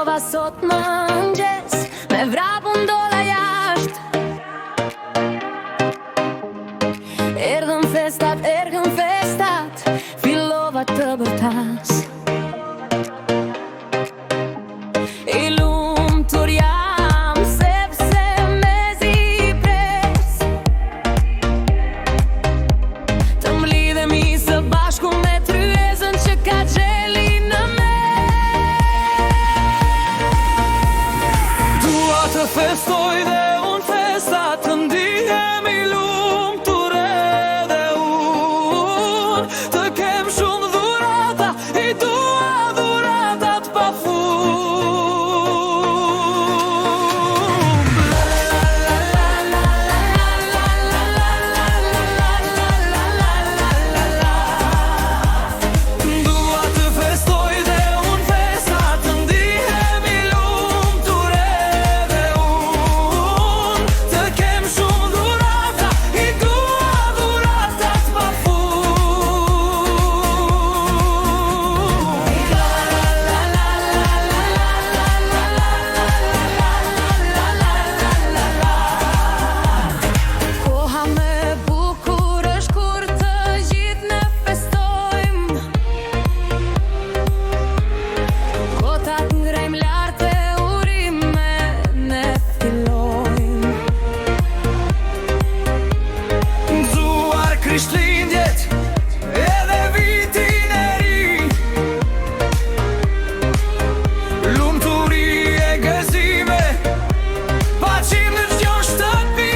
fillova sot më mëngjes, me vrapun dola jasht. Erdhën festat, fillova të bërtas. I lumtur jam, sepse mezi pres të mlidhemi së bashku me tryezën që ka gjeli në mes. Dua të festoj dhe unë festa, të ndihem i lumtur edhe unë, të kem shumë dhurata, i dua dhuratat pa fund. Dua të festoj dhe unë festa, të ndihem i lumtur edhe unë, të kem shumë dhurata, i dua dhuratat pa fund. Koha me bukur është kur të gjithë ne festojmë. Gotat ngrejmë lartë e urime ne fillojmë. Nxuar Krishtlindjet edhe vitin e ri, lumturi e gëzime, paqim në çdo shtëpi.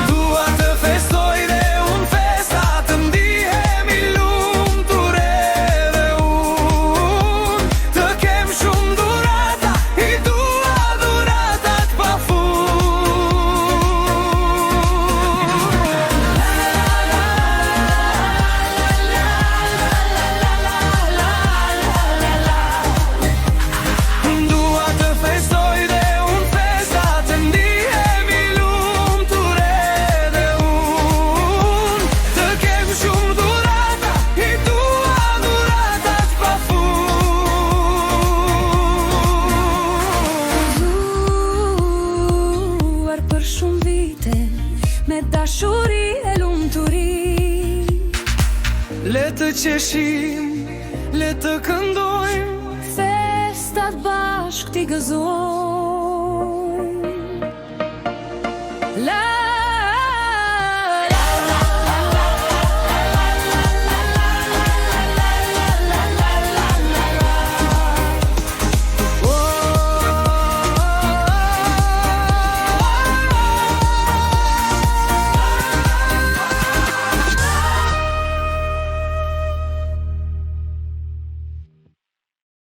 Dua të festoj dhe unë festa, të ndihem i lumtur edhe unë, të kem shumë dhurata, i dua dhuratat pa fund. Dua të festoj dhe unë festa, të ndihem i lumtur edhe unë, të kem shumë dhurata, i dua dhuratat pa fund. Zuar për shumë vite, me dashuri e lumturi. Le të qeshim, le të këndojmë, Festat bashk t'i gëzojmë.